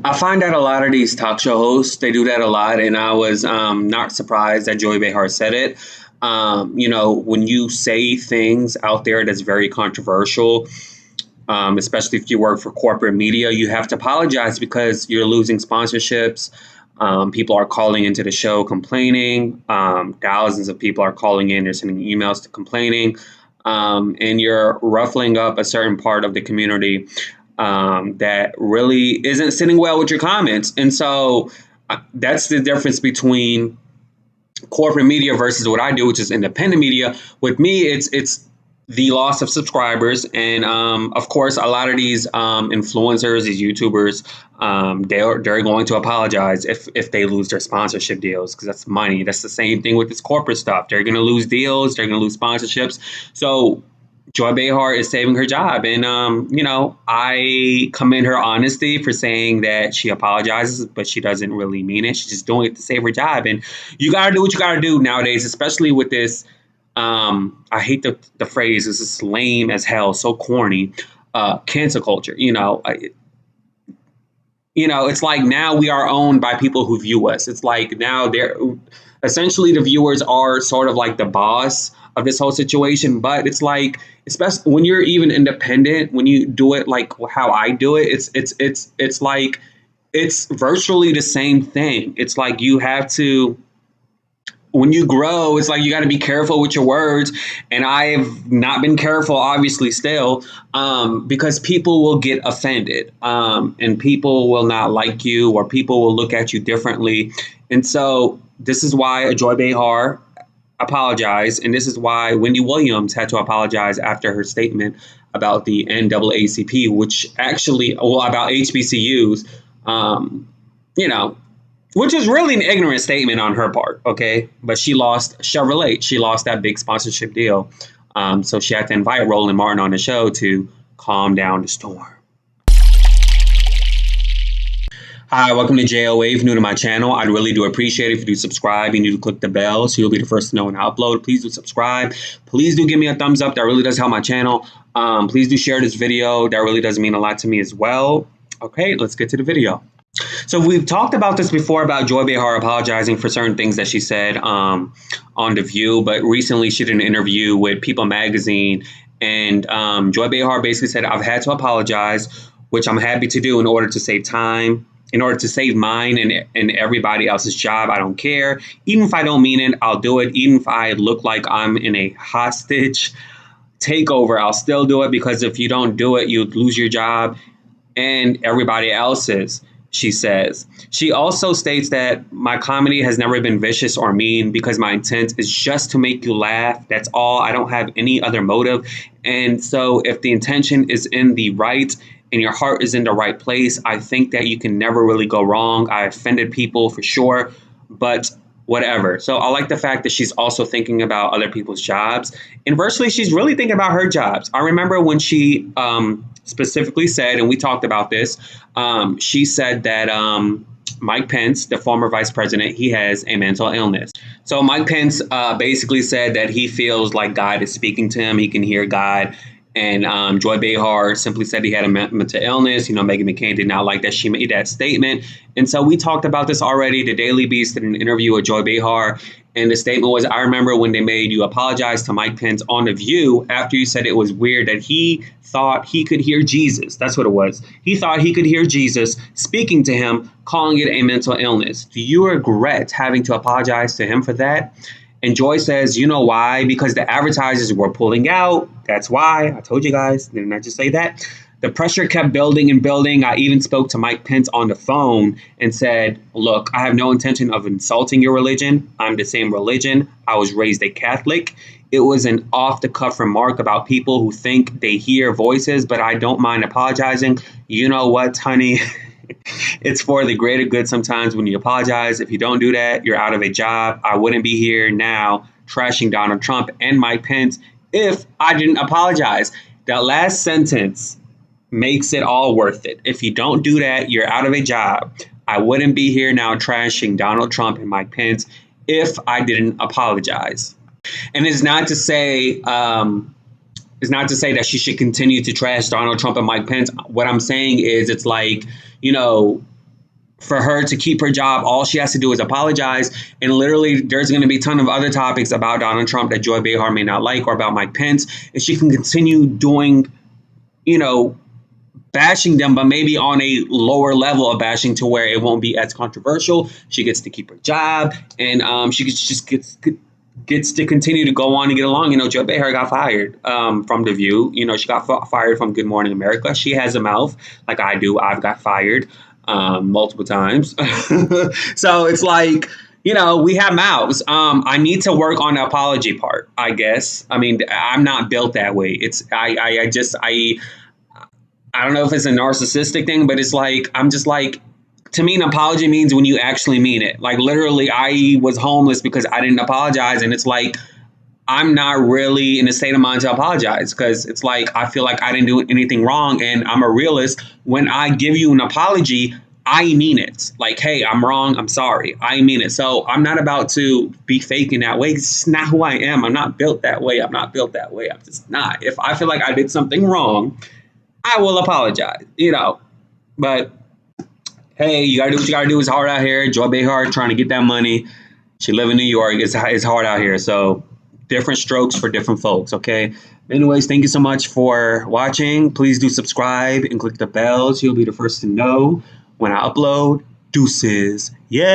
I find that a lot of these talk show hosts, they do that a lot, and I was not surprised that Joy Behar said it. When you say things out there that's very controversial, especially if you work for corporate media, you have to apologize because you're losing sponsorships. People are calling into the show complaining. Thousands of people are calling in. They're sending emails to complaining. And you're ruffling up a certain part of the community that really isn't sitting well with your comments. And so that's the difference between corporate media versus what I do, which is independent media. With me, it's the loss of subscribers, and of course, a lot of these influencers, these YouTubers, they're going to apologize if they lose their sponsorship deals because that's money. That's the same thing with this corporate stuff. They're going to lose deals. They're going to lose sponsorships. So Joy Behar is saving her job. And, I commend her honesty for saying that she apologizes, but she doesn't really mean it. She's just doing it to save her job. And you got to do what you got to do nowadays, especially with this. I hate the phrase. This is lame as hell, so corny. Cancel culture. It's like now we are owned by people who view us. It's like now they're essentially the viewers are sort of like the boss of this whole situation. But it's like, especially when you're even independent, when you do it like how I do it, it's like it's virtually the same thing. It's like you have to. When you grow, it's like you got to be careful with your words. And I've not been careful, obviously, still, because people will get offended and people will not like you or people will look at you differently. And so this is why Joy Behar apologized. And this is why Wendy Williams had to apologize after her statement about the NAACP, which actually, about HBCUs, which is really an ignorant statement on her part, okay? But she lost Chevrolet. She lost that big sponsorship deal. So she had to invite Roland Martin on the show to calm down the storm. Hi, welcome to JO Wave, new to my channel. I'd really do appreciate it if you do subscribe. You need to click the bell so you'll be the first to know when I upload. Please do subscribe. Please do give me a thumbs up. That really does help my channel. Please do share this video. That really does mean a lot to me as well. Okay, let's get to the video. So we've talked about this before about Joy Behar apologizing for certain things that she said on The View, but recently she did an interview with People Magazine, and Joy Behar basically said, I've had to apologize, which I'm happy to do in order to save time, in order to save mine and everybody else's job. I don't care. Even if I don't mean it, I'll do it. Even if I look like I'm in a hostage takeover, I'll still do it, because if you don't do it, you lose your job and everybody else's. She says. She also states that my comedy has never been vicious or mean because my intent is just to make you laugh. That's all. I don't have any other motive. And so if the intention is in the right and your heart is in the right place, I think that you can never really go wrong. I offended people for sure, but whatever. So I like the fact that she's also thinking about other people's jobs. Inversely, she's really thinking about her jobs. I remember when she specifically said, and we talked about this, she said that Mike Pence, the former vice president, he has a mental illness. So Mike Pence basically said that he feels like God is speaking to him. He can hear God. And Joy Behar simply said he had a mental illness. Meghan McCain did not like that she made that statement. And so we talked about this already. The Daily Beast did an interview with Joy Behar. And the statement was, I remember when they made you apologize to Mike Pence on The View after you said it was weird that he thought he could hear Jesus. That's what it was. He thought he could hear Jesus speaking to him, calling it a mental illness. Do you regret having to apologize to him for that? And Joy says, you know why? Because the advertisers were pulling out. That's why. I told you guys. Didn't I just say that? The pressure kept building and building. I even spoke to Mike Pence on the phone and said, look, I have no intention of insulting your religion. I'm the same religion. I was raised a Catholic. It was an off-the-cuff remark about people who think they hear voices, but I don't mind apologizing. You know what, honey? It's for the greater good sometimes when you apologize. If you don't do that, you're out of a job. I wouldn't be here now trashing Donald Trump and Mike Pence if I didn't apologize. That last sentence makes it all worth it. If you don't do that, you're out of a job. I wouldn't be here now trashing Donald Trump and Mike Pence if I didn't apologize. And it's not to say that she should continue to trash Donald Trump and Mike Pence. What I'm saying is it's like, for her to keep her job, all she has to do is apologize. And literally, there's going to be a ton of other topics about Donald Trump that Joy Behar may not like, or about Mike Pence. And she can continue doing, you know, bashing them, but maybe on a lower level of bashing to where it won't be as controversial. She gets to keep her job, and she just gets to continue to go on and get along. You know, Joy Behar got fired from The View. You know, she got fired from Good Morning America. She has a mouth like I do. I've got fired multiple times. So it's like, you know, we have mouths. I need to work on the apology part, I guess. I mean, I'm not built that way. I don't know if it's a narcissistic thing, but it's like, I'm just like, to me, an apology means when you actually mean it. Like, literally, I was homeless because I didn't apologize. And it's like, I'm not really in a state of mind to apologize, because it's like, I feel like I didn't do anything wrong. And I'm a realist. When I give you an apology, I mean it. Like, hey, I'm wrong. I'm sorry. I mean it. So I'm not about to be fake in that way. It's just not who I am. I'm not built that way. I'm not built that way. I'm just not. If I feel like I did something wrong, I will apologize, you know. But hey, you gotta do what you gotta do. It's hard out here. Joy Behar trying to get that money. She live in New York. It's hard out here. So different strokes for different folks. Okay. Anyways, thank you so much for watching. Please do subscribe and click the bell so you'll be the first to know when I upload. Deuces. Yeah.